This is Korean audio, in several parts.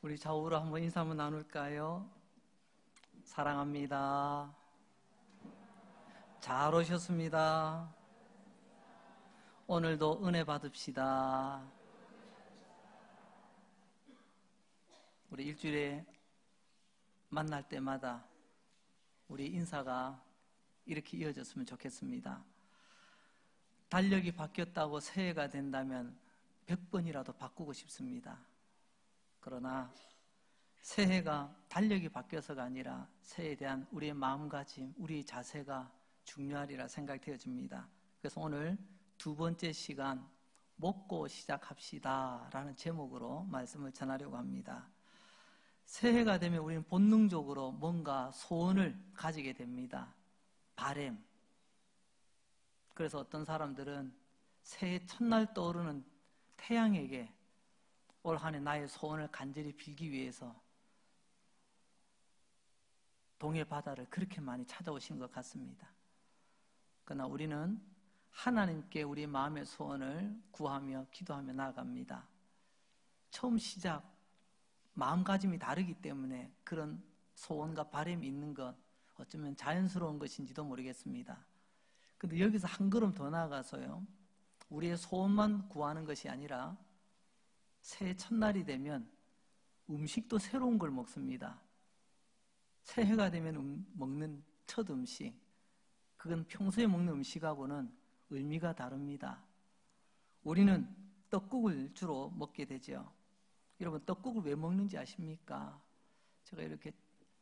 우리 좌우로 한번 인사 한번 나눌까요? 사랑합니다. 잘 오셨습니다. 오늘도 은혜 받읍시다. 우리 일주일에 만날 때마다 우리 인사가 이렇게 이어졌으면 좋겠습니다. 달력이 바뀌었다고 새해가 된다면 100번이라도 바꾸고 싶습니다. 그러나 새해가 달력이 바뀌어서가 아니라 새해에 대한 우리의 마음가짐, 우리의 자세가 중요하리라 생각되어집니다. 그래서 오늘 두 번째 시간 먹고 시작합시다 라는 제목으로 말씀을 전하려고 합니다. 새해가 되면 우리는 본능적으로 뭔가 소원을 가지게 됩니다. 바램. 그래서 어떤 사람들은 새해 첫날 떠오르는 태양에게 올 한 해 나의 소원을 간절히 빌기 위해서 동해 바다를 그렇게 많이 찾아오신 것 같습니다. 그러나 우리는 하나님께 우리 마음의 소원을 구하며 기도하며 나아갑니다. 처음 시작, 마음가짐이 다르기 때문에 그런 소원과 바람이 있는 것 어쩌면 자연스러운 것인지도 모르겠습니다. 그런데 여기서 한 걸음 더 나아가서요, 우리의 소원만 구하는 것이 아니라 새해 첫날이 되면 음식도 새로운 걸 먹습니다. 새해가 되면 먹는 첫 음식, 그건 평소에 먹는 음식하고는 의미가 다릅니다. 우리는 떡국을 주로 먹게 되죠. 여러분, 떡국을 왜 먹는지 아십니까? 제가 이렇게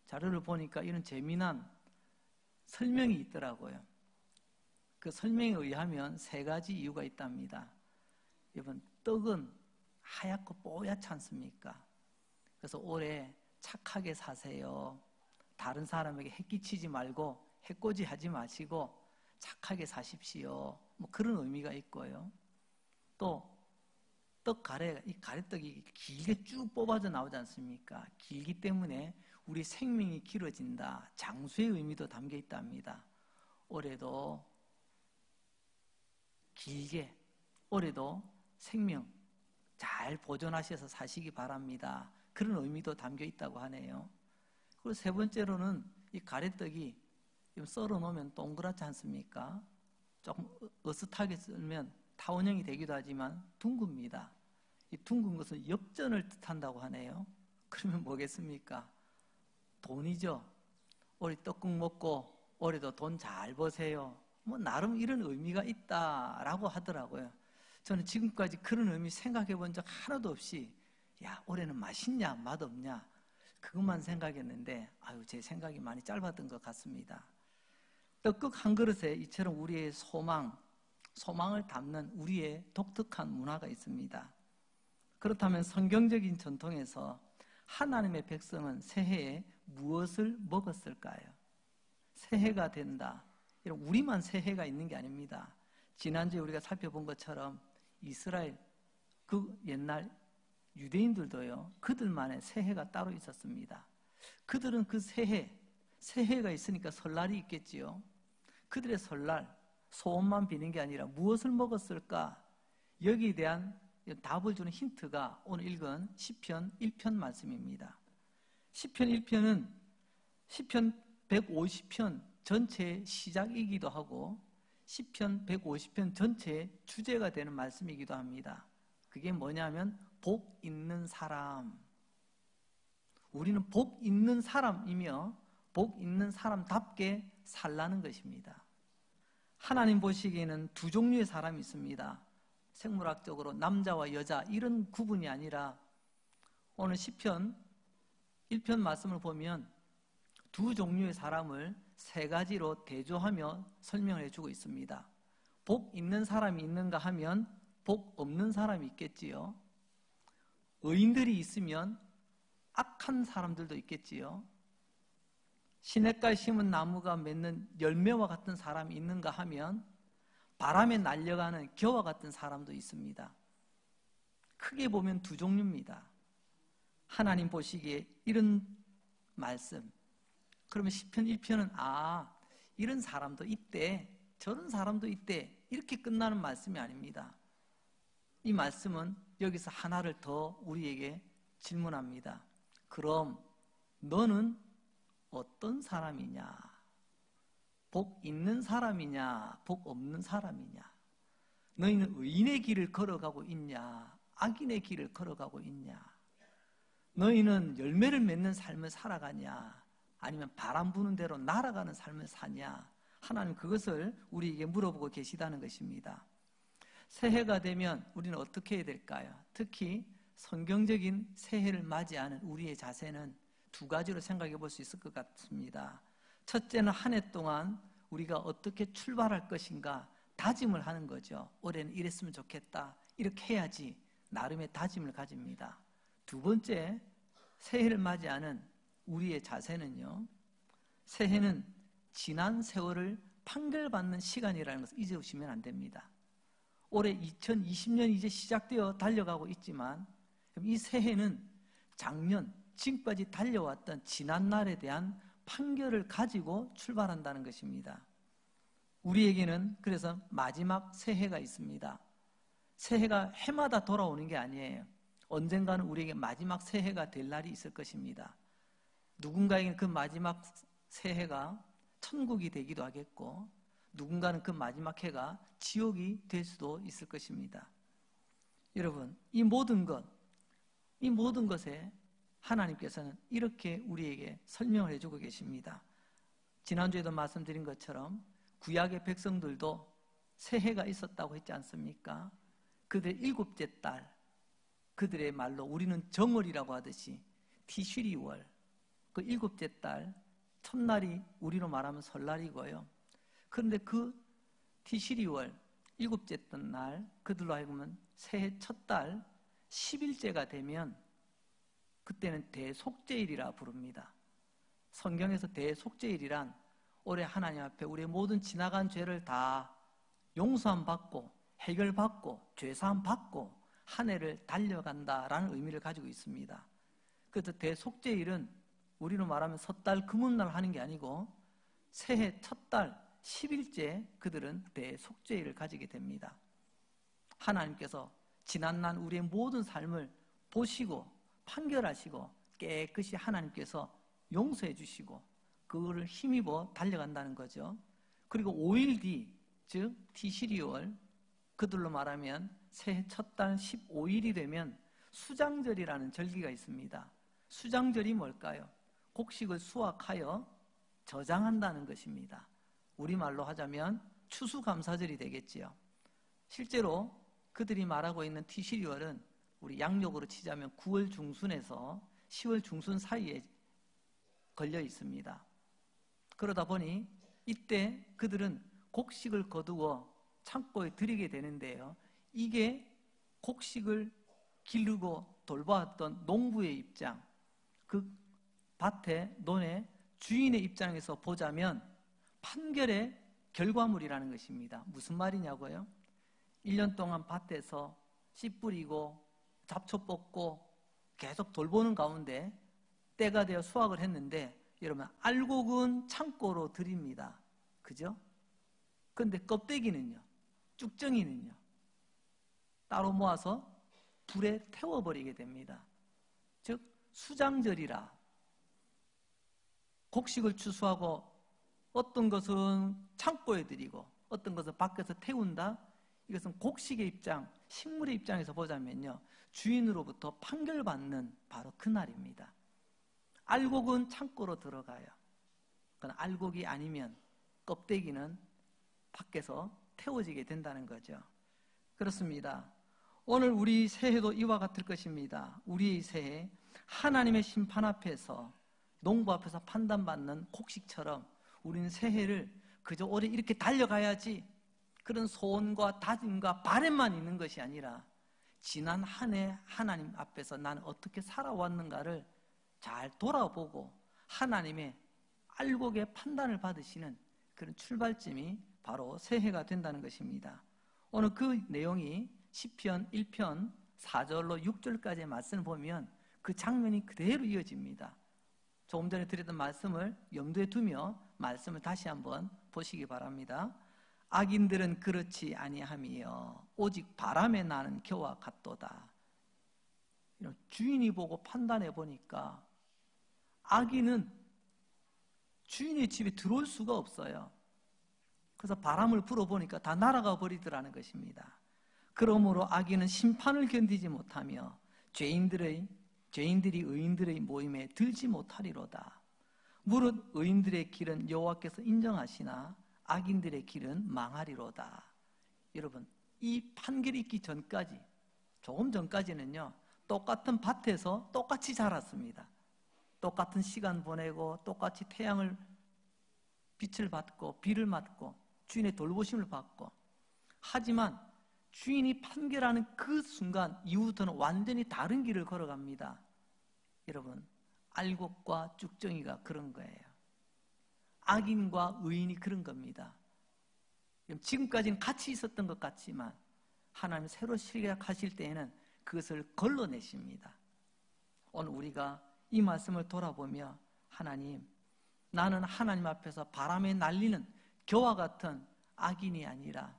자료를 보니까 이런 재미난 설명이 있더라고요. 그 설명에 의하면 세 가지 이유가 있답니다. 여러분, 떡은 하얗고 뽀얗지 않습니까? 그래서 올해 착하게 사세요. 다른 사람에게 해끼치지 말고 해코지 하지 마시고 착하게 사십시오. 뭐 그런 의미가 있고요. 또 떡 가래, 이 가래떡이 길게 쭉 뽑아져 나오지 않습니까? 길기 때문에 우리 생명이 길어진다. 장수의 의미도 담겨 있답니다. 올해도 길게, 올해도 생명 잘 보존하셔서 사시기 바랍니다. 그런 의미도 담겨 있다고 하네요. 그리고 세 번째로는 이 가래떡이 썰어 놓으면 동그랗지 않습니까? 조금 어슷하게 썰면 타원형이 되기도 하지만 둥굽니다. 이 둥근 것은 역전을 뜻한다고 하네요. 그러면 뭐겠습니까? 돈이죠. 올해 떡국 먹고 올해도 돈 잘 버세요. 뭐 나름 이런 의미가 있다라고 하더라고요. 저는 지금까지 그런 의미 생각해 본 적 하나도 없이, 야, 올해는 맛있냐 맛없냐 그것만 생각했는데, 아유, 제 생각이 많이 짧았던 것 같습니다. 떡국 한 그릇에 이처럼 우리의 소망을 담는 우리의 독특한 문화가 있습니다. 그렇다면 성경적인 전통에서 하나님의 백성은 새해에 무엇을 먹었을까요? 새해가 된다, 이런 우리만 새해가 있는 게 아닙니다. 지난주에 우리가 살펴본 것처럼 이스라엘, 그 옛날 유대인들도요, 그들만의 새해가 따로 있었습니다. 그들은 그 새해가 있으니까 설날이 있겠지요. 그들의 설날, 소원만 비는 게 아니라 무엇을 먹었을까? 여기에 대한 답을 주는 힌트가 오늘 읽은 시편 1편 말씀입니다. 시편 1편은 시편 150편 전체의 시작이기도 하고 시편 150편 전체의 주제가 되는 말씀이기도 합니다. 그게 뭐냐면 복 있는 사람. 우리는 복 있는 사람이며 복 있는 사람답게 살라는 것입니다. 하나님 보시기에는 두 종류의 사람이 있습니다. 생물학적으로 남자와 여자 이런 구분이 아니라 오늘 시편 1편 말씀을 보면 두 종류의 사람을 세 가지로 대조하며 설명을 해주고 있습니다. 복 있는 사람이 있는가 하면 복 없는 사람이 있겠지요. 의인들이 있으면 악한 사람들도 있겠지요. 시냇가에 심은 나무가 맺는 열매와 같은 사람이 있는가 하면 바람에 날려가는 겨와 같은 사람도 있습니다. 크게 보면 두 종류입니다. 하나님 보시기에 이런 말씀, 그러면 시편 1편은 이런 사람도 있대, 저런 사람도 있대, 이렇게 끝나는 말씀이 아닙니다. 이 말씀은 여기서 하나를 더 우리에게 질문합니다. 그럼 너는 어떤 사람이냐? 복 있는 사람이냐? 복 없는 사람이냐? 너희는 의인의 길을 걸어가고 있냐? 악인의 길을 걸어가고 있냐? 너희는 열매를 맺는 삶을 살아가냐? 아니면 바람 부는 대로 날아가는 삶을 사냐? 하나님 그것을 우리에게 물어보고 계시다는 것입니다. 새해가 되면 우리는 어떻게 해야 될까요? 특히 성경적인 새해를 맞이하는 우리의 자세는 두 가지로 생각해 볼 수 있을 것 같습니다. 첫째는 한 해 동안 우리가 어떻게 출발할 것인가 다짐을 하는 거죠. 올해는 이랬으면 좋겠다, 이렇게 해야지, 나름의 다짐을 가집니다. 두 번째, 새해를 맞이하는 우리의 자세는요, 새해는 지난 세월을 판결받는 시간이라는 것을 잊으시면 안 됩니다. 올해 2020년이 이제 시작되어 달려가고 있지만 이 새해는 작년, 지금까지 달려왔던 지난날에 대한 판결을 가지고 출발한다는 것입니다. 우리에게는 그래서 마지막 새해가 있습니다. 새해가 해마다 돌아오는 게 아니에요. 언젠가는 우리에게 마지막 새해가 될 날이 있을 것입니다. 누군가에게는 그 마지막 새해가 천국이 되기도 하겠고, 누군가는 그 마지막 해가 지옥이 될 수도 있을 것입니다. 여러분, 이 모든 것에 하나님께서는 이렇게 우리에게 설명을 해주고 계십니다. 지난주에도 말씀드린 것처럼 구약의 백성들도 새해가 있었다고 했지 않습니까? 그들의 7째 달, 그들의 말로 우리는 정월이라고 하듯이 티슈리월, 그 7째 달 첫날이 우리로 말하면 설날이고요. 그런데 그 티슈리월 7째 날 그들로 하여금은 새해 첫 달 10일째가 되면 그때는 대속죄일이라 부릅니다. 성경에서 대속죄일이란 올해 하나님 앞에 우리의 모든 지나간 죄를 다 용서함 받고 해결받고 죄사함 받고 한 해를 달려간다라는 의미를 가지고 있습니다. 그래서 대속죄일은 우리로 말하면 섣달 금운날 하는 게 아니고 새해 첫 달 10일째 그들은 대속죄일을 가지게 됩니다. 하나님께서 지난날 우리의 모든 삶을 보시고 판결하시고 깨끗이 하나님께서 용서해 주시고 그거를 힘입어 달려간다는 거죠. 그리고 5일 뒤, 즉 티시리월, 그들로 말하면 새해 첫 달 15일이 되면 수장절이라는 절기가 있습니다. 수장절이 뭘까요? 곡식을 수확하여 저장한다는 것입니다. 우리말로 하자면 추수감사절이 되겠지요. 실제로 그들이 말하고 있는 티시리월은 우리 양력으로 치자면 9월 중순에서 10월 중순 사이에 걸려 있습니다. 그러다 보니 이때 그들은 곡식을 거두어 창고에 들이게 되는데요. 이게 곡식을 기르고 돌봐왔던 농부의 입장, 그 밭의 논의 주인의 입장에서 보자면 판결의 결과물이라는 것입니다. 무슨 말이냐고요? 1년 동안 밭에서 씨 뿌리고 잡초 뽑고 계속 돌보는 가운데 때가 되어 수확을 했는데 여러분 알곡은 창고로 들입니다. 그죠? 그런데 껍데기는요, 쭉정이는요 따로 모아서 불에 태워버리게 됩니다. 즉 수장절이라 곡식을 추수하고 어떤 것은 창고에 들이고 어떤 것은 밖에서 태운다. 이것은 곡식의 입장, 식물의 입장에서 보자면요 주인으로부터 판결받는 바로 그날입니다. 알곡은 창고로 들어가요. 그건 알곡이 아니면 껍데기는 밖에서 태워지게 된다는 거죠. 그렇습니다. 오늘 우리 새해도 이와 같을 것입니다. 우리의 새해, 하나님의 심판 앞에서 농부 앞에서 판단받는 곡식처럼 우리는 새해를 그저 올해 이렇게 달려가야지 그런 소원과 다짐과 바람만 있는 것이 아니라 지난 한 해 하나님 앞에서 나는 어떻게 살아왔는가를 잘 돌아보고 하나님의 알곡의 판단을 받으시는 그런 출발점이 바로 새해가 된다는 것입니다. 오늘 그 내용이 시편 1편 4절로 6절까지의 말씀을 보면 그 장면이 그대로 이어집니다. 조금 전에 드렸던 말씀을 염두에 두며 말씀을 다시 한번 보시기 바랍니다. 악인들은 그렇지 아니함이여 오직 바람에 나는 겨와 같도다. 주인이 보고 판단해 보니까 악인은 주인의 집에 들어올 수가 없어요. 그래서 바람을 불어보니까 다 날아가 버리더라는 것입니다. 그러므로 악인은 심판을 견디지 못하며 죄인들이 의인들의 모임에 들지 못하리로다. 무릇 의인들의 길은 여호와께서 인정하시나 악인들의 길은 망하리로다. 여러분, 이 판결이 있기 전까지, 조금 전까지는요, 똑같은 밭에서 똑같이 자랐습니다. 똑같은 시간 보내고 똑같이 태양을 빛을 받고 비를 맞고 주인의 돌보심을 받고, 하지만 주인이 판결하는 그 순간 이후부터는 완전히 다른 길을 걸어갑니다. 여러분, 알곡과 쭉정이가 그런 거예요. 악인과 의인이 그런 겁니다. 지금까지는 같이 있었던 것 같지만 하나님 새로 시작하실 때에는 그것을 걸러내십니다. 오늘 우리가 이 말씀을 돌아보며, 하나님, 나는 하나님 앞에서 바람에 날리는 겨와 같은 악인이 아니라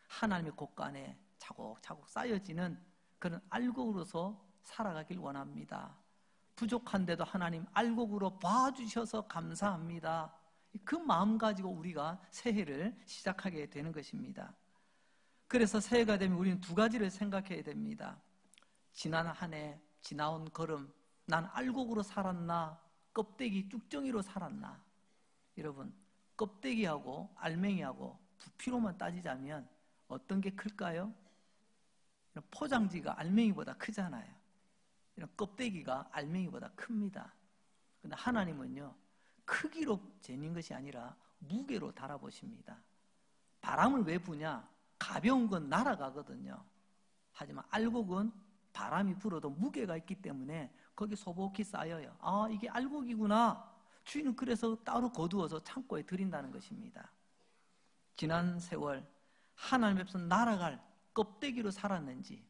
하나님의 곳간에 차곡차곡 쌓여지는 그런 알곡으로서 살아가길 원합니다. 부족한데도 하나님 알곡으로 봐주셔서 감사합니다. 그 마음 가지고 우리가 새해를 시작하게 되는 것입니다. 그래서 새해가 되면 우리는 두 가지를 생각해야 됩니다. 지난 한 해 지나온 걸음, 난 알곡으로 살았나 껍데기 쭉정이로 살았나. 여러분, 껍데기하고 알맹이하고 부피로만 따지자면 어떤 게 클까요? 포장지가 알맹이보다 크잖아요. 이런 껍데기가 알맹이보다 큽니다. 그런데 하나님은요, 크기로 재는 것이 아니라 무게로 달아보십니다. 바람을 왜 부냐? 가벼운 건 날아가거든요. 하지만 알곡은 바람이 불어도 무게가 있기 때문에 거기 소복히 쌓여요. 아, 이게 알곡이구나. 주인은 그래서 따로 거두어서 창고에 들인다는 것입니다. 지난 세월 하나님 앞에서 날아갈 껍데기로 살았는지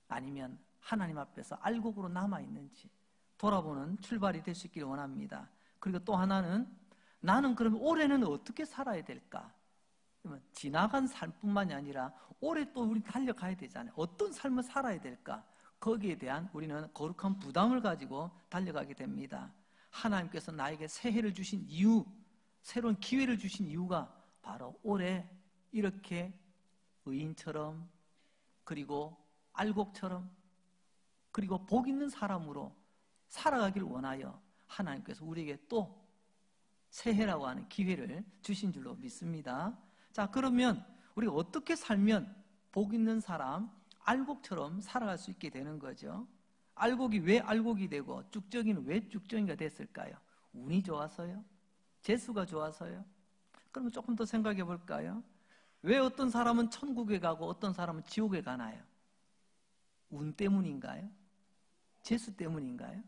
아니면 하나님 앞에서 알곡으로 남아있는지 돌아보는 출발이 될 수 있기를 원합니다. 그리고 또 하나는, 나는 그러면 올해는 어떻게 살아야 될까? 그러면 지나간 삶뿐만이 아니라 올해 또 우리 달려가야 되잖아요. 어떤 삶을 살아야 될까? 거기에 대한 우리는 거룩한 부담을 가지고 달려가게 됩니다. 하나님께서 나에게 새해를 주신 이유, 새로운 기회를 주신 이유가 바로 올해 이렇게 의인처럼, 그리고 알곡처럼, 그리고 복 있는 사람으로 살아가길 원하여 하나님께서 우리에게 또 새해라고 하는 기회를 주신 줄로 믿습니다. 자, 그러면 우리가 어떻게 살면 복 있는 사람, 알곡처럼 살아갈 수 있게 되는 거죠? 알곡이 왜 알곡이 되고 쭉정이는 왜 쭉정이가 됐을까요? 운이 좋아서요? 재수가 좋아서요? 그러면 조금 더 생각해 볼까요? 왜 어떤 사람은 천국에 가고 어떤 사람은 지옥에 가나요? 운 때문인가요? 재수 때문인가요?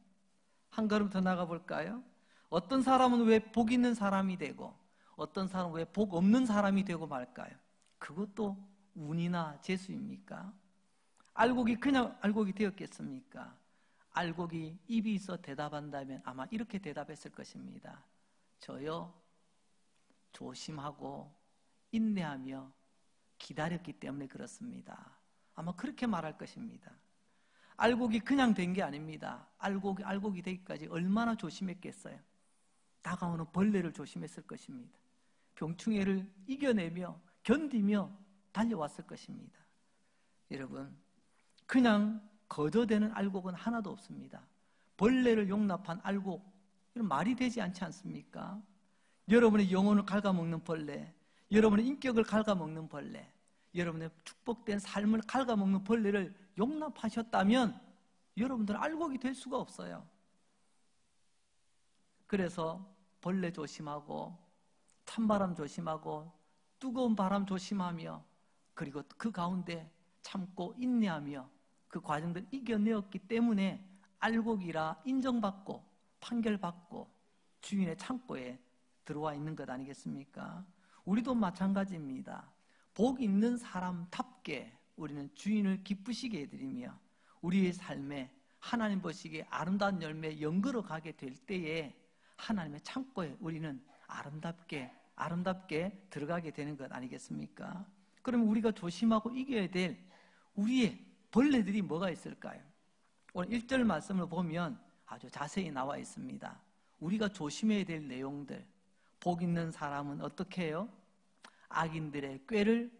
한 걸음 더 나가 볼까요? 어떤 사람은 왜 복 있는 사람이 되고 어떤 사람은 왜 복 없는 사람이 되고 말까요? 그것도 운이나 재수입니까? 알곡이 그냥 알곡이 되었겠습니까? 알곡이 입이 있어 대답한다면 아마 이렇게 대답했을 것입니다. 저요, 조심하고 인내하며 기다렸기 때문에 그렇습니다. 아마 그렇게 말할 것입니다. 알곡이 그냥 된 게 아닙니다. 알곡이 되기까지 얼마나 조심했겠어요? 다가오는 벌레를 조심했을 것입니다. 병충해를 이겨내며 견디며 달려왔을 것입니다. 여러분, 그냥 거저되는 알곡은 하나도 없습니다. 벌레를 용납한 알곡, 이런 말이 되지 않지 않습니까? 여러분의 영혼을 갉아먹는 벌레, 여러분의 인격을 갉아먹는 벌레, 여러분의 축복된 삶을 갉아먹는 벌레를 용납하셨다면 여러분들은 알곡이 될 수가 없어요. 그래서 벌레 조심하고 찬바람 조심하고 뜨거운 바람 조심하며, 그리고 그 가운데 참고 인내하며 그 과정들을 이겨내었기 때문에 알곡이라 인정받고 판결받고 주인의 창고에 들어와 있는 것 아니겠습니까? 우리도 마찬가지입니다. 복 있는 사람답게 우리는 주인을 기쁘시게 해드리며 우리의 삶에 하나님 보시기에 아름다운 열매 연걸어 가게 될 때에 하나님의 창고에 우리는 아름답게 들어가게 되는 것 아니겠습니까? 그럼 우리가 조심하고 이겨야 될 우리의 벌레들이 뭐가 있을까요? 오늘 1절 말씀을 보면 아주 자세히 나와 있습니다. 우리가 조심해야 될 내용들, 복 있는 사람은 어떻게 해요? 악인들의 꾀를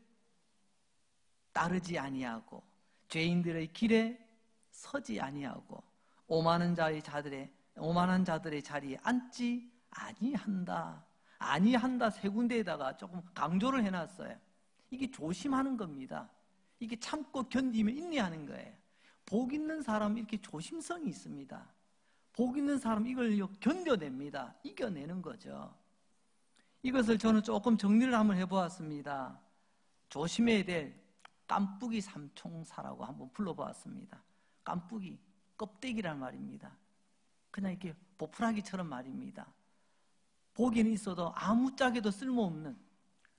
따르지 아니하고 죄인들의 길에 서지 아니하고 오만한 자들의 자리에 앉지 아니한다. 아니한다 세 군데에다가 조금 강조를 해놨어요. 이게 조심하는 겁니다. 이게 참고 견디며 인내하는 거예요. 복 있는 사람은 이렇게 조심성이 있습니다. 복 있는 사람은 이걸 견뎌냅니다. 이겨내는 거죠. 이것을 저는 조금 정리를 한번 해보았습니다. 조심해야 될 깐뿌기 삼총사라고 한번 불러보았습니다. 깐뿌기, 껍데기란 말입니다. 그냥 이렇게 보풀하기처럼 말입니다. 보기는 있어도 아무짝에도 쓸모없는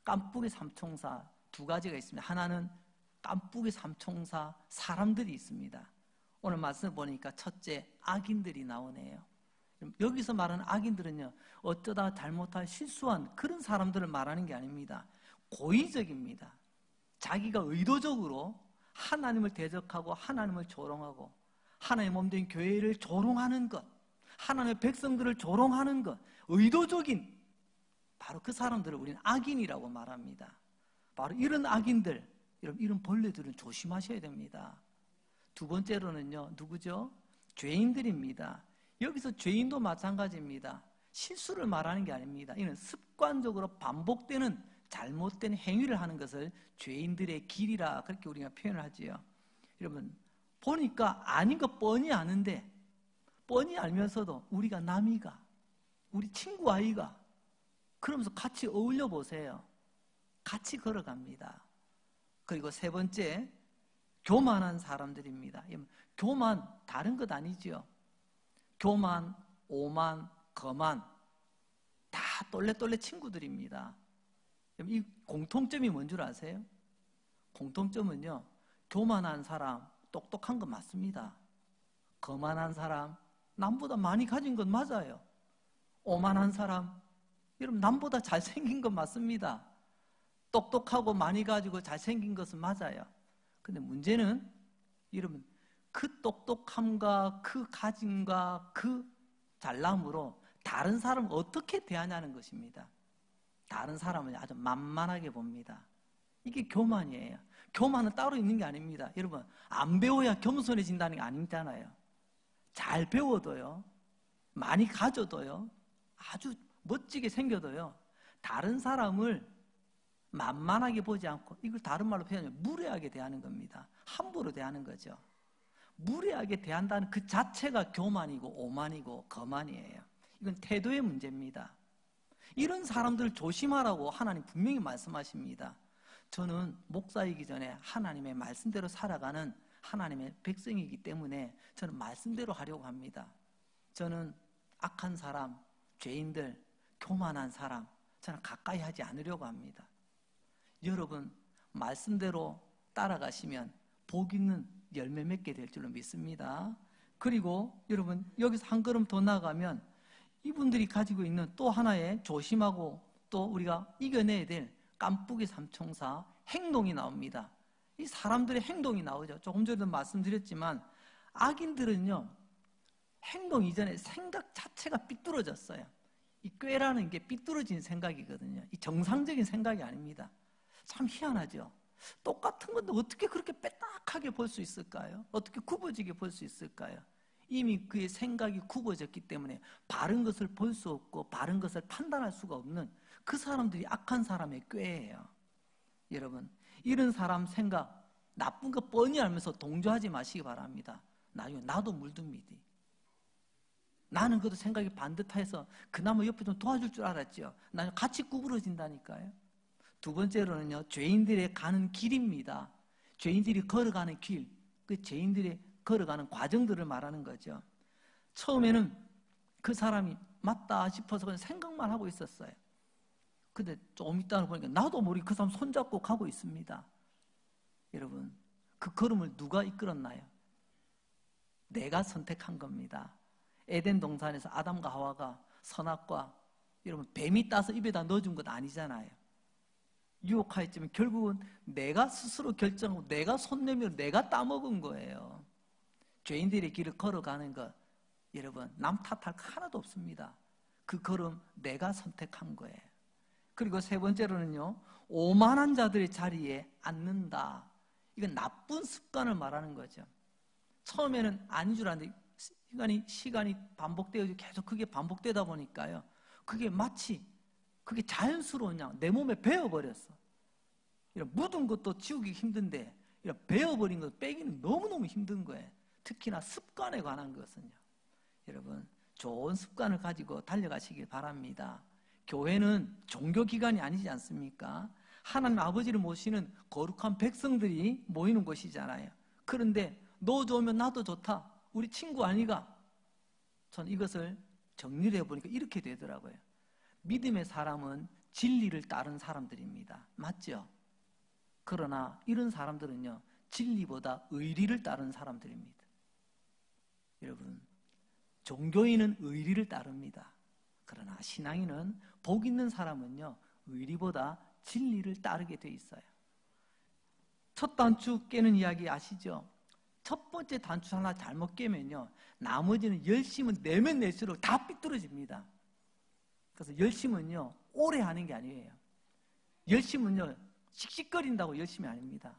깐뿌기 삼총사 두 가지가 있습니다. 하나는 깐뿌기 삼총사 사람들이 있습니다. 오늘 말씀 보니까 첫째, 악인들이 나오네요. 여기서 말하는 악인들은요, 어쩌다 잘못할 실수한 그런 사람들을 말하는 게 아닙니다. 고의적입니다. 자기가 의도적으로 하나님을 대적하고 하나님을 조롱하고 하나님의 몸된 교회를 조롱하는 것, 하나님의 백성들을 조롱하는 것, 의도적인 바로 그 사람들을 우리는 악인이라고 말합니다. 바로 이런 악인들, 이런 벌레들은 조심하셔야 됩니다. 두 번째로는요, 누구죠? 죄인들입니다. 여기서 죄인도 마찬가지입니다. 실수를 말하는 게 아닙니다. 이는 습관적으로 반복되는 잘못된 행위를 하는 것을 죄인들의 길이라 그렇게 우리가 표현을 하지요. 여러분, 보니까 아닌 거 뻔히 아는데 뻔히 알면서도 우리가 남이가, 우리 친구 아이가 그러면서 같이 어울려 보세요. 같이 걸어갑니다. 그리고 세 번째, 교만한 사람들입니다. 교만 다른 것 아니죠. 교만, 오만, 거만 다 똘레똘레 친구들입니다. 이 공통점이 뭔 줄 아세요? 공통점은요, 교만한 사람 똑똑한 거 맞습니다. 거만한 사람 남보다 많이 가진 건 맞아요. 오만한 사람 여러분 남보다 잘생긴 건 맞습니다. 똑똑하고 많이 가지고 잘생긴 것은 맞아요. 근데 문제는 여러분 그 똑똑함과 그 가짐과 그 잘남으로 다른 사람을 어떻게 대하냐는 것입니다. 다른 사람을 아주 만만하게 봅니다. 이게 교만이에요. 교만은 따로 있는 게 아닙니다. 여러분 안 배워야 겸손해진다는 게 아니잖아요. 잘 배워도요, 많이 가져도요, 아주 멋지게 생겨도요, 다른 사람을 만만하게 보지 않고, 이걸 다른 말로 표현하면 무례하게 대하는 겁니다. 함부로 대하는 거죠. 무례하게 대한다는 그 자체가 교만이고 오만이고 거만이에요. 이건 태도의 문제입니다. 이런 사람들을 조심하라고 하나님 분명히 말씀하십니다. 저는 목사이기 전에 하나님의 말씀대로 살아가는 하나님의 백성이기 때문에 저는 말씀대로 하려고 합니다. 저는 악한 사람, 죄인들, 교만한 사람 저는 가까이 하지 않으려고 합니다. 여러분 말씀대로 따라가시면 복 있는 열매 맺게 될 줄로 믿습니다. 그리고 여러분 여기서 한 걸음 더 나아가면 이분들이 가지고 있는 또 하나의 조심하고 또 우리가 이겨내야 될 깐뿌기 삼총사 행동이 나옵니다. 이 사람들의 행동이 나오죠. 조금 전에도 말씀드렸지만 악인들은요 행동 이전에 생각 자체가 삐뚤어졌어요. 이 꾀라는 게 삐뚤어진 생각이거든요. 이 정상적인 생각이 아닙니다. 참 희한하죠. 똑같은 건데 어떻게 그렇게 빼딱하게 볼 수 있을까요? 어떻게 굽어지게 볼 수 있을까요? 이미 그의 생각이 굽어졌기 때문에 바른 것을 볼 수 없고 바른 것을 판단할 수가 없는 그 사람들이 악한 사람의 꾀예요. 여러분 이런 사람 생각 나쁜 거 뻔히 알면서 동조하지 마시기 바랍니다. 나중에 나도 물듭니다. 나는 그래도 생각이 반듯해서 그나마 옆에 좀 도와줄 줄 알았죠. 나는 같이 구부러진다니까요. 두 번째로는요, 죄인들의 가는 길입니다. 죄인들이 걸어가는 길, 그 죄인들이 걸어가는 과정들을 말하는 거죠. 처음에는 그 사람이 맞다 싶어서 그냥 생각만 하고 있었어요. 근데 조금 있다 보니까 나도 모르게 그 사람 손잡고 가고 있습니다. 여러분, 그 걸음을 누가 이끌었나요? 내가 선택한 겁니다. 에덴 동산에서 아담과 하와가 선악과 여러분 뱀이 따서 입에다 넣어준 건 아니잖아요. 유혹하였지만 결국은 내가 스스로 결정하고 내가 손 내밀어 내가 따먹은 거예요. 죄인들의 길을 걸어가는 것 여러분 남 탓할 거 하나도 없습니다. 그 걸음 내가 선택한 거예요. 그리고 세 번째로는요, 오만한 자들의 자리에 앉는다. 이건 나쁜 습관을 말하는 거죠. 처음에는 아닌 줄 알았는데 시간이 반복되어 계속 그게 반복되다 보니까요, 그게 마치 그게 자연스러운 양 내 몸에 배어버렸어. 이런 묻은 것도 지우기 힘든데 이런 배어버린 것 빼기는 너무너무 힘든 거예요. 특히나 습관에 관한 것은요. 여러분, 좋은 습관을 가지고 달려가시길 바랍니다. 교회는 종교기관이 아니지 않습니까? 하나님 아버지를 모시는 거룩한 백성들이 모이는 곳이잖아요. 그런데 너 좋으면 나도 좋다. 우리 친구 아니가? 저는 이것을 정리를 해보니까 이렇게 되더라고요. 믿음의 사람은 진리를 따른 사람들입니다. 맞죠? 그러나 이런 사람들은요, 진리보다 의리를 따른 사람들입니다. 여러분, 종교인은 의리를 따릅니다. 그러나 신앙인은, 복 있는 사람은요, 의리보다 진리를 따르게 돼 있어요. 첫 단추 깨는 이야기 아시죠? 첫 번째 단추 하나 잘못 깨면요, 나머지는 열심은 내면 낼수록 다 삐뚤어집니다. 그래서 열심은요, 오래 하는 게 아니에요. 열심은요, 씩씩거린다고 열심이 아닙니다.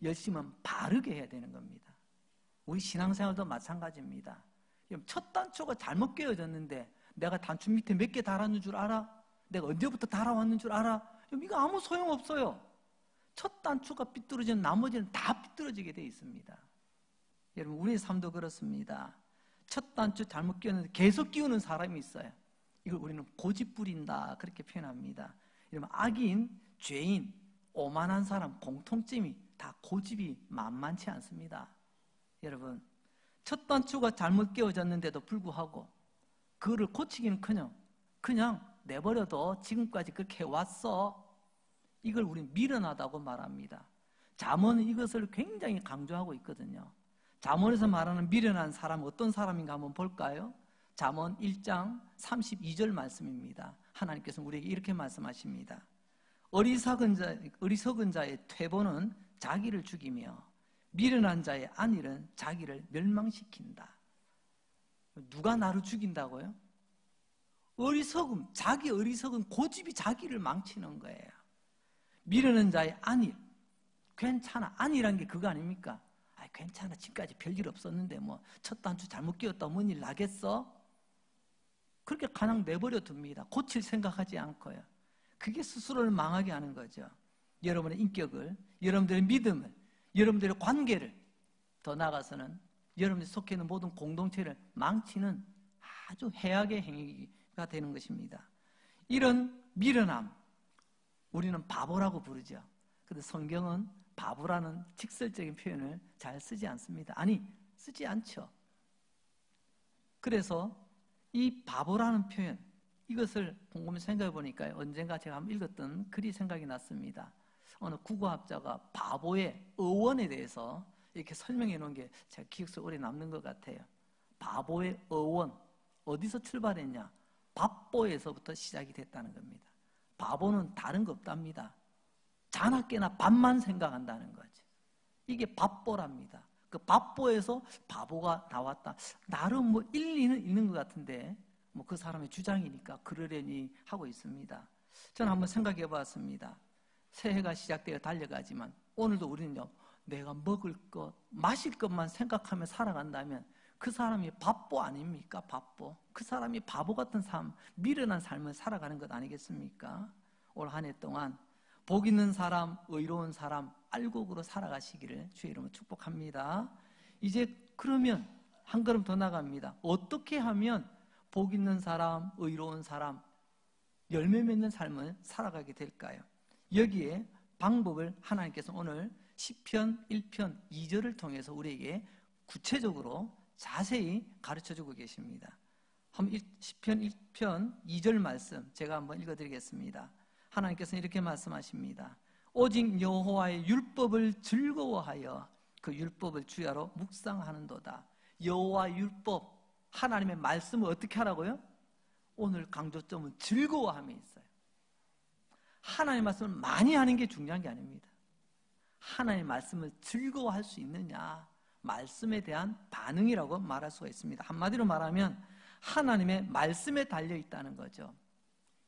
열심은 바르게 해야 되는 겁니다. 우리 신앙생활도 마찬가지입니다. 첫 단추가 잘못 깨어졌는데 내가 단추 밑에 몇 개 달았는 줄 알아? 내가 언제부터 달아왔는 줄 알아? 이거 아무 소용없어요. 첫 단추가 삐뚤어지면 나머지는 다 삐뚤어지게 되어 있습니다. 여러분, 우리의 삶도 그렇습니다. 첫 단추 잘못 끼웠는데 계속 끼우는 사람이 있어요. 이걸 우리는 고집 부린다, 그렇게 표현합니다. 여러분, 악인, 죄인, 오만한 사람 공통점이 다 고집이 만만치 않습니다. 여러분, 첫 단추가 잘못 끼워졌는데도 불구하고 그거를 고치기는커녕 그냥 내버려도 지금까지 그렇게 해왔어. 이걸 우리는 미련하다고 말합니다. 잠언은 이것을 굉장히 강조하고 있거든요. 잠언에서 말하는 미련한 사람은 어떤 사람인가 한번 볼까요? 잠언 1장 32절 말씀입니다. 하나님께서 우리에게 이렇게 말씀하십니다. 어리석은 자의 퇴보는 자기를 죽이며 미련한 자의 안일은 자기를 멸망시킨다. 누가 나를 죽인다고요? 자기 어리석은 고집이 자기를 망치는 거예요. 미련한 자의 안일, 괜찮아. 안일한 게 그거 아닙니까? 괜찮아. 지금까지 별일 없었는데 뭐 첫 단추 잘못 끼웠다 뭔 일 나겠어? 그렇게 그냥 내버려 둡니다. 고칠 생각하지 않고요. 그게 스스로를 망하게 하는 거죠. 여러분의 인격을, 여러분들의 믿음을, 여러분들의 관계를, 더 나아가서는 여러분들이 속해 있는 모든 공동체를 망치는 아주 해악의 행위가 되는 것입니다. 이런 미련함, 우리는 바보라고 부르죠. 그런데 성경은 바보라는 직설적인 표현을 잘 쓰지 않습니다. 아니, 쓰지 않죠. 그래서 이 바보라는 표현, 이것을 곰곰이 생각해 보니까 언젠가 제가 한번 읽었던 글이 생각이 났습니다. 어느 국어학자가 바보의 어원에 대해서 이렇게 설명해 놓은 게 제가 기억 속에 오래 남는 것 같아요. 바보의 어원, 어디서 출발했냐? 밥보에서부터 시작이 됐다는 겁니다. 바보는 다른 거 없답니다. 자나깨나 밥만 생각한다는 거죠. 이게 밥보랍니다. 그 밥보에서 바보가 나왔다. 나름 뭐 일리는 있는 것 같은데 뭐 그 사람의 주장이니까 그러려니 하고 있습니다. 저는 한번 생각해 봤습니다. 새해가 시작되어 달려가지만 오늘도 우리는요, 내가 먹을 것, 마실 것만 생각하며 살아간다면 그 사람이 바보 아닙니까? 바보. 그 사람이 바보 같은 삶, 미련한 삶을 살아가는 것 아니겠습니까? 올 한 해 동안 복 있는 사람, 의로운 사람, 알곡으로 살아가시기를 주의 이름으로 축복합니다. 이제 그러면 한 걸음 더 나갑니다. 어떻게 하면 복 있는 사람, 의로운 사람, 열매 맺는 삶을 살아가게 될까요? 여기에 방법을 하나님께서 오늘 시편 1편 2절을 통해서 우리에게 구체적으로 자세히 가르쳐주고 계십니다. 시편 1편 2절 말씀 제가 한번 읽어드리겠습니다. 하나님께서는 이렇게 말씀하십니다. 오직 여호와의 율법을 즐거워하여 그 율법을 주야로 묵상하는도다. 여호와 율법, 하나님의 말씀을 어떻게 하라고요? 오늘 강조점은 즐거워함에 있어요. 하나님의 말씀을 많이 하는 게 중요한 게 아닙니다. 하나님의 말씀을 즐거워할 수 있느냐, 말씀에 대한 반응이라고 말할 수가 있습니다. 한마디로 말하면 하나님의 말씀에 달려 있다는 거죠.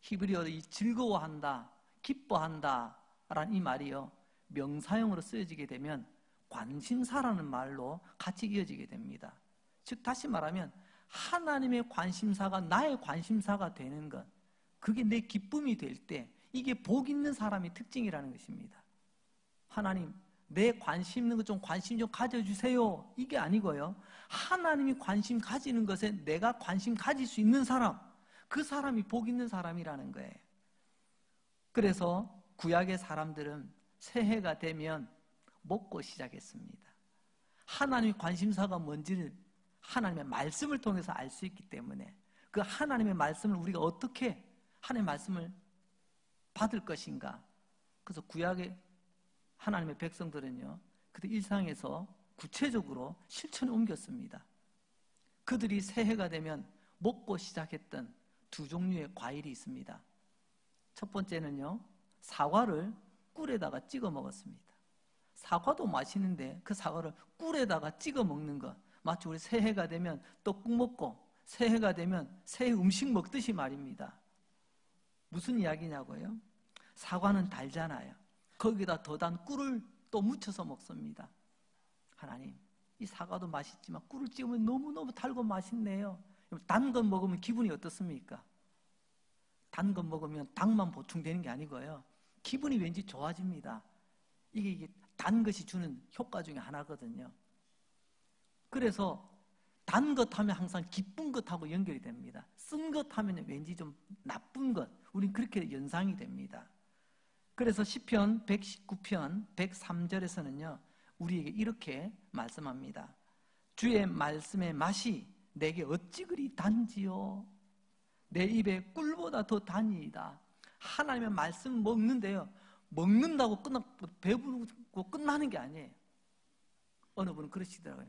히브리어로 이 즐거워한다, 기뻐한다 라는 이 말이요, 명사형으로 쓰여지게 되면 관심사라는 말로 같이 이어지게 됩니다. 즉 다시 말하면 하나님의 관심사가 나의 관심사가 되는 것, 그게 내 기쁨이 될 때 이게 복 있는 사람의 특징이라는 것입니다. 하나님, 내 관심 있는 것 좀 관심 좀 가져주세요, 이게 아니고요, 하나님이 관심 가지는 것에 내가 관심 가질 수 있는 사람, 그 사람이 복 있는 사람이라는 거예요. 그래서 구약의 사람들은 새해가 되면 먹고 시작했습니다. 하나님의 관심사가 뭔지를 하나님의 말씀을 통해서 알 수 있기 때문에 그 하나님의 말씀을 우리가 어떻게 하나님의 말씀을 받을 것인가. 그래서 구약의 하나님의 백성들은요, 그들 일상에서 구체적으로 실천에 옮겼습니다. 그들이 새해가 되면 먹고 시작했던 두 종류의 과일이 있습니다. 첫 번째는요, 사과를 꿀에다가 찍어 먹었습니다. 사과도 맛있는데 그 사과를 꿀에다가 찍어 먹는 것, 마치 우리 새해가 되면 떡국 먹고 새해가 되면 새해 음식 먹듯이 말입니다. 무슨 이야기냐고요? 사과는 달잖아요. 거기다 더 단 꿀을 또 묻혀서 먹습니다. 하나님, 이 사과도 맛있지만 꿀을 찍으면 너무너무 달고 맛있네요. 단 거 먹으면 기분이 어떻습니까? 단 거 먹으면 당만 보충되는 게 아니고요, 기분이 왠지 좋아집니다. 이게 단 것이 주는 효과 중에 하나거든요. 그래서 단 것 하면 항상 기쁜 것하고 연결이 됩니다. 쓴 것 하면 왠지 좀 나쁜 것, 우린 그렇게 연상이 됩니다. 그래서 시편 119편 103절에서는요 우리에게 이렇게 말씀합니다. 주의 말씀의 맛이 내게 어찌 그리 단지요, 내 입에 꿀보다 더 단이이다. 하나님의 말씀 먹는데요, 먹는다고 배부르고 끝나는 게 아니에요. 어느 분은 그러시더라고요.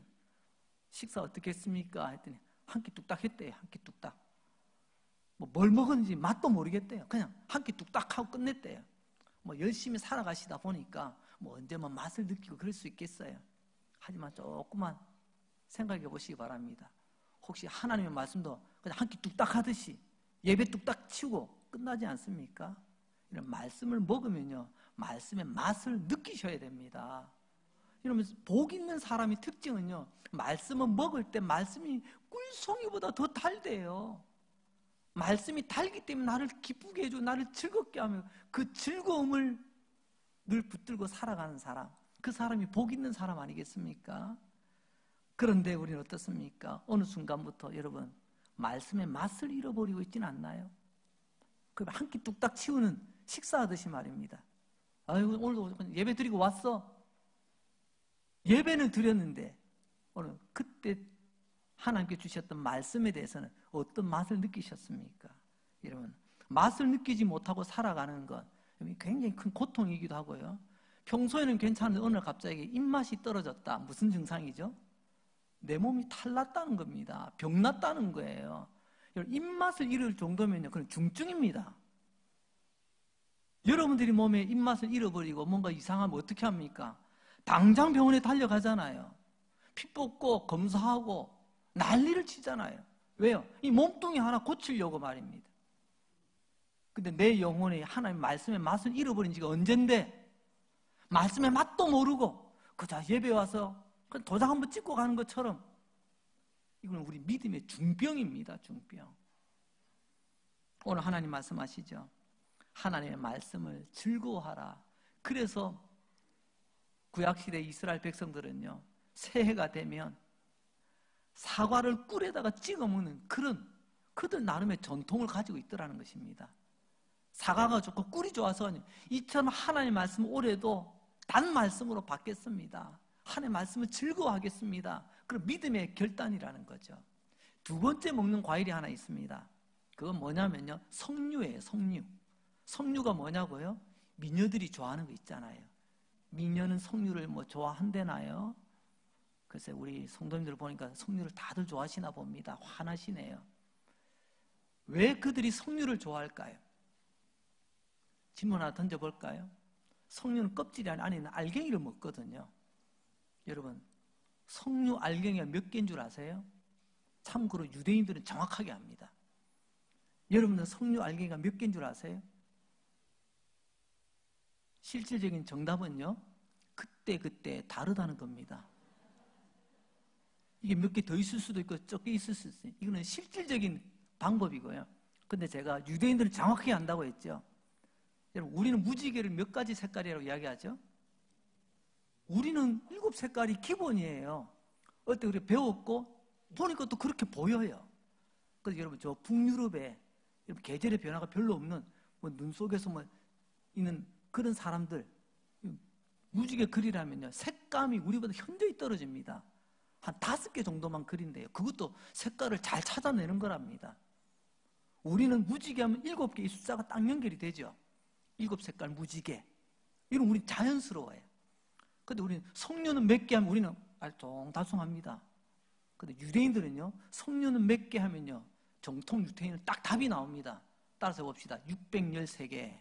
식사 어떻게 했습니까? 했더니 한 끼 뚝딱 했대요. 한 끼 뚝딱. 뭘 먹었는지 맛도 모르겠대요. 그냥 한 끼 뚝딱 하고 끝냈대요. 열심히 살아가시다 보니까 언제만 맛을 느끼고 그럴 수 있겠어요. 하지만 조금만 생각해 보시기 바랍니다. 혹시 하나님의 말씀도 그냥 한 끼 뚝딱 하듯이 예배 뚝딱 치우고 끝나지 않습니까? 이런 말씀을 먹으면요, 말씀의 맛을 느끼셔야 됩니다. 이러면서 복 있는 사람의 특징은요, 말씀을 먹을 때 말씀이 꿀송이보다 더 달대요. 말씀이 달기 때문에 나를 기쁘게 해주고 나를 즐겁게 하며 그 즐거움을 늘 붙들고 살아가는 사람, 그 사람이 복 있는 사람 아니겠습니까? 그런데 우리는 어떻습니까? 어느 순간부터 여러분 말씀의 맛을 잃어버리고 있지는 않나요? 그럼 한 끼 뚝딱 치우는 식사하듯이 말입니다. 아이고, 오늘도 예배 드리고 왔어. 예배는 드렸는데 오늘 그때 하나님께 주셨던 말씀에 대해서는 어떤 맛을 느끼셨습니까? 여러분, 맛을 느끼지 못하고 살아가는 것 굉장히 큰 고통이기도 하고요. 평소에는 괜찮은데 오늘 갑자기 입맛이 떨어졌다. 무슨 증상이죠? 내 몸이 탈났다는 겁니다. 병났다는 거예요. 입맛을 잃을 정도면요, 그건 중증입니다. 여러분들이 몸에 입맛을 잃어버리고 뭔가 이상하면 어떻게 합니까? 당장 병원에 달려가잖아요. 피 뽑고 검사하고 난리를 치잖아요. 왜요? 이 몸뚱이 하나 고치려고 말입니다. 근데 내 영혼이 하나님 말씀의 맛을 잃어버린 지가 언젠데, 말씀의 맛도 모르고 그저 예배 와서 그냥 도장 한번 찍고 가는 것처럼, 이건 우리 믿음의 중병입니다. 중병. 오늘 하나님 말씀하시죠. 하나님의 말씀을 즐거워하라. 그래서 구약시대 이스라엘 백성들은요, 새해가 되면 사과를 꿀에다가 찍어 먹는 그런 그들 나름의 전통을 가지고 있더라는 것입니다. 사과가 좋고 꿀이 좋아서 이처럼 하나님의 말씀을 올해도 단 말씀으로 받겠습니다. 하나님의 말씀을 즐거워하겠습니다. 그런 믿음의 결단이라는 거죠. 두 번째 먹는 과일이 하나 있습니다. 그건 뭐냐면요, 석류예요. 석류. 석류가 뭐냐고요? 미녀들이 좋아하는 거 있잖아요. 미녀는 석류를 좋아한대나요? 글쎄 우리 성도님들 보니까 석류를 다들 좋아하시나 봅니다. 화나시네요. 왜 그들이 석류를 좋아할까요? 질문 하나 던져볼까요? 석류는 껍질이 안에 있는 알갱이를 먹거든요. 여러분, 석류 알갱이가 몇 개인 줄 아세요? 참고로 유대인들은 정확하게 압니다. 여러분들 석류 알갱이가 몇 개인 줄 아세요? 실질적인 정답은요, 그때 다르다는 겁니다. 이게 몇 개 더 있을 수도 있고 적게 있을 수도 있어요. 이거는 실질적인 방법이고요. 근데 제가 유대인들은 정확하게 안다고 했죠. 여러분, 우리는 무지개를 몇 가지 색깔이라고 이야기하죠? 우리는 7색깔이 기본이에요. 어때 우리 배웠고 보니까 또 그렇게 보여요. 그래서 여러분, 저 북유럽에 계절의 변화가 별로 없는 눈 속에서 있는 그런 사람들, 무지개 그리라면요, 색감이 우리보다 현저히 떨어집니다. 한 5개 정도만 그린대요. 그것도 색깔을 잘 찾아내는 거랍니다. 우리는 무지개 하면 7개, 이 숫자가 딱 연결이 되죠. 7색깔 무지개. 이건 우리 자연스러워요. 근데 우리는 석류는 몇 개 하면 우리는 알쏭달쏭합니다. 근데 유대인들은요, 석류는 몇 개 하면요, 정통 유대인은 딱 답이 나옵니다. 따라서 봅시다. 613개.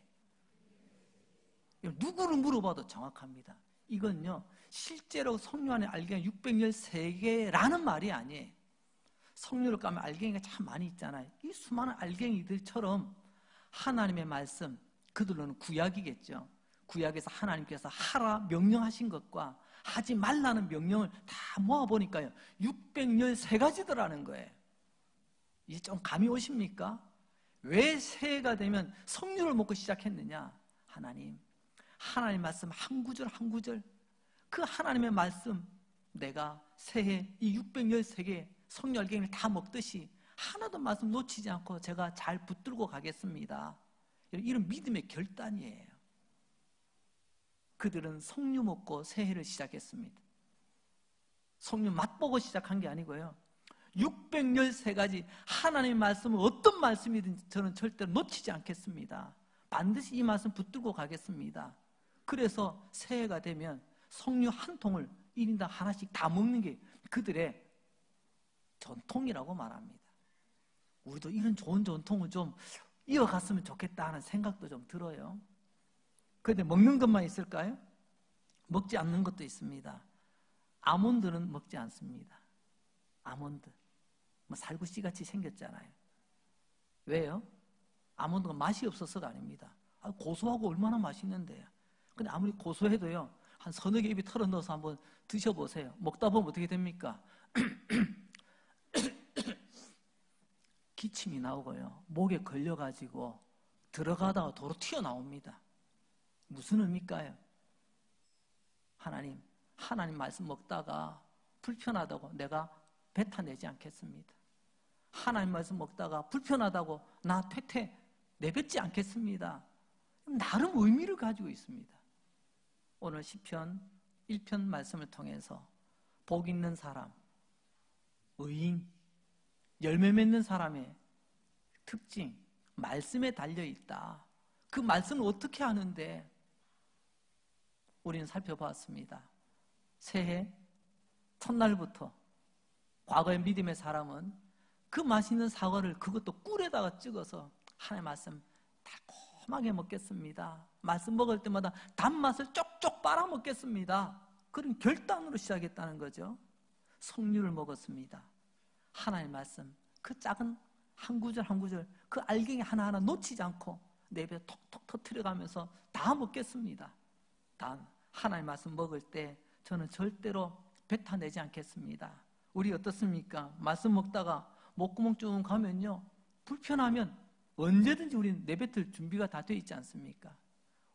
누구를 물어봐도 정확합니다. 이건요, 실제로 석류 안에 알갱이 613개라는 말이 아니에요. 석류를 까면 알갱이가 참 많이 있잖아요. 이 수많은 알갱이들처럼 하나님의 말씀, 그들로는 구약이겠죠. 구약에서 하나님께서 하라 명령하신 것과 하지 말라는 명령을 다 모아보니까요, 613가지더라는 거예요. 이제 좀 감이 오십니까? 왜 새해가 되면 석류를 먹고 시작했느냐? 하나님 말씀 한 구절 한 구절, 그 하나님의 말씀, 내가 새해 이 613개 석류 알갱이를 다 먹듯이 하나도 말씀 놓치지 않고 제가 잘 붙들고 가겠습니다. 이런 믿음의 결단이에요. 그들은 석류 먹고 새해를 시작했습니다. 석류 맛보고 시작한 게 아니고요, 613가지 하나님의 말씀은 어떤 말씀이든 저는 절대로 놓치지 않겠습니다. 반드시 이 말씀 붙들고 가겠습니다. 그래서 새해가 되면 석류 한 통을 1인당 하나씩 다 먹는 게 그들의 전통이라고 말합니다. 우리도 이런 좋은 전통을 좀 이어갔으면 좋겠다 하는 생각도 좀 들어요. 그런데 먹는 것만 있을까요? 먹지 않는 것도 있습니다. 아몬드는 먹지 않습니다. 아몬드. 살구씨같이 생겼잖아요. 왜요? 아몬드가 맛이 없어서가 아닙니다. 고소하고 얼마나 맛있는데요. 근데 아무리 고소해도요, 한 서너 개 입에 털어 넣어서 한번 드셔보세요. 먹다 보면 어떻게 됩니까? 기침이 나오고요, 목에 걸려가지고 들어가다가 도로 튀어나옵니다. 무슨 의미일까요? 하나님 말씀 먹다가 불편하다고 내가 뱉어내지 않겠습니다. 하나님 말씀 먹다가 불편하다고 나 퇴퇴 내뱉지 않겠습니다. 나름 의미를 가지고 있습니다. 오늘 시편 1편 말씀을 통해서 복 있는 사람, 의인, 열매 맺는 사람의 특징, 말씀에 달려있다. 그 말씀을 어떻게 하는데 우리는 살펴봤습니다. 새해 첫날부터 과거의 믿음의 사람은 그 맛있는 사과를, 그것도 꿀에다가 찍어서 하나님의 말씀 달콤하게 먹겠습니다. 말씀 먹을 때마다 단맛을 쪽쪽 빨아먹겠습니다. 그런 결단으로 시작했다는 거죠. 석류를 먹었습니다. 하나님의 말씀, 그 작은 한 구절 한 구절, 그 알갱이 하나하나 놓치지 않고 내 입에 톡톡 터뜨려가면서 다 먹겠습니다. 단 하나님의 말씀 먹을 때 저는 절대로 뱉어내지 않겠습니다. 우리 어떻습니까? 말씀 먹다가 목구멍 쭉 가면요, 불편하면 언제든지 우리는 내뱉을 준비가 다 돼 있지 않습니까?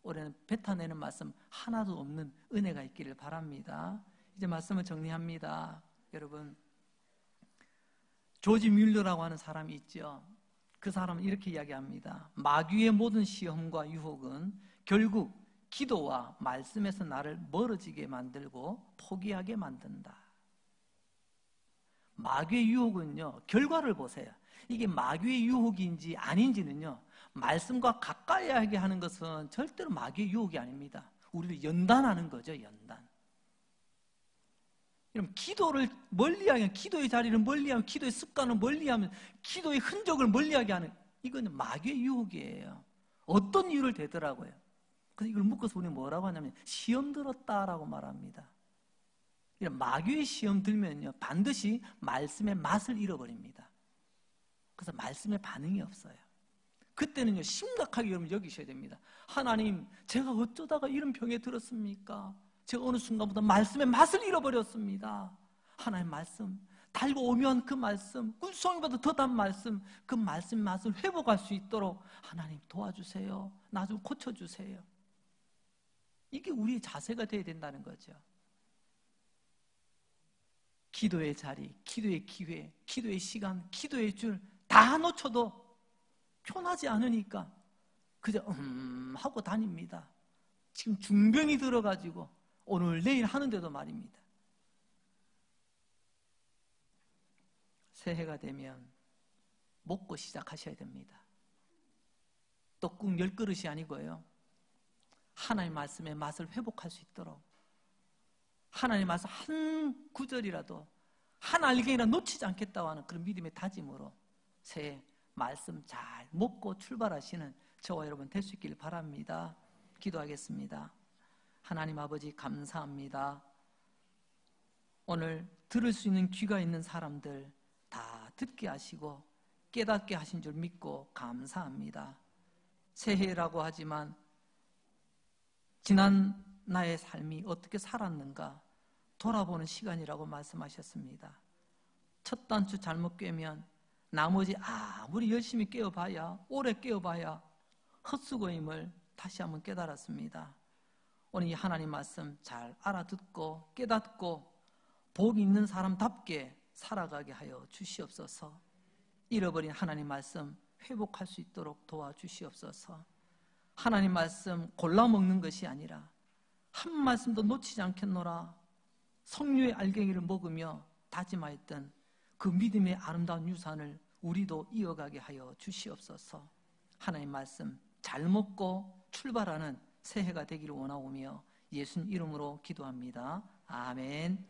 올해는 뱉어내는 말씀 하나도 없는 은혜가 있기를 바랍니다. 이제 말씀을 정리합니다. 여러분, 조지 뮬러라고 하는 사람이 있죠. 그 사람은 이렇게 이야기합니다. 마귀의 모든 시험과 유혹은 결국 기도와 말씀에서 나를 멀어지게 만들고 포기하게 만든다. 마귀의 유혹은요, 결과를 보세요. 이게 마귀의 유혹인지 아닌지는요, 말씀과 가까이 하게 하는 것은 절대로 마귀의 유혹이 아닙니다. 우리를 연단하는 거죠, 연단. 여러분, 기도를 멀리하게, 기도의 자리를 멀리하면, 기도의 습관을 멀리하면, 기도의 흔적을 멀리하게 하는, 이거는 마귀의 유혹이에요. 어떤 이유를 대더라고요. 그래서 이걸 묶어서 우리는 뭐라고 하냐면 시험 들었다라고 말합니다. 이런 마귀의 시험 들면요, 반드시 말씀의 맛을 잃어버립니다. 그래서 말씀에 반응이 없어요. 그때는요, 심각하게 여러분 여기셔야 됩니다. 하나님, 제가 어쩌다가 이런 병에 들었습니까? 제가 어느 순간부터 말씀의 맛을 잃어버렸습니다. 하나님 말씀, 달고 오면 그 말씀, 꿀송이보다 더 단 말씀, 그 말씀 맛을 회복할 수 있도록 하나님 도와주세요. 나 좀 고쳐주세요. 이게 우리의 자세가 되어야 된다는 거죠. 기도의 자리, 기도의 기회, 기도의 시간, 기도의 줄 다 놓쳐도 편하지 않으니까 그저 하고 다닙니다. 지금 중병이 들어가지고 오늘 내일 하는데도 말입니다. 새해가 되면 먹고 시작하셔야 됩니다. 떡국 10그릇이 아니고요, 하나님 말씀의 맛을 회복할 수 있도록 하나님 말씀 한 구절이라도 한 알갱이나 놓치지 않겠다고 하는 그런 믿음의 다짐으로 새해 말씀 잘 먹고 출발하시는 저와 여러분 될 수 있길 바랍니다. 기도하겠습니다. 하나님 아버지, 감사합니다. 오늘 들을 수 있는 귀가 있는 사람들 다 듣게 하시고 깨닫게 하신 줄 믿고 감사합니다. 새해라고 하지만 지난 나의 삶이 어떻게 살았는가 돌아보는 시간이라고 말씀하셨습니다. 첫 단추 잘못 꿰면 나머지 아무리 열심히 깨어봐야, 오래 깨어봐야 헛수고임을 다시 한번 깨달았습니다. 오늘 이 하나님 말씀 잘 알아듣고 깨닫고 복 있는 사람답게 살아가게 하여 주시옵소서. 잃어버린 하나님 말씀 회복할 수 있도록 도와주시옵소서. 하나님 말씀 골라 먹는 것이 아니라 한 말씀도 놓치지 않겠노라 석류의 알갱이를 먹으며 다짐하였던 그 믿음의 아름다운 유산을 우리도 이어가게 하여 주시옵소서. 하나님 말씀 잘 먹고 출발하는 새해가 되기를 원하오며 예수님 이름으로 기도합니다. 아멘.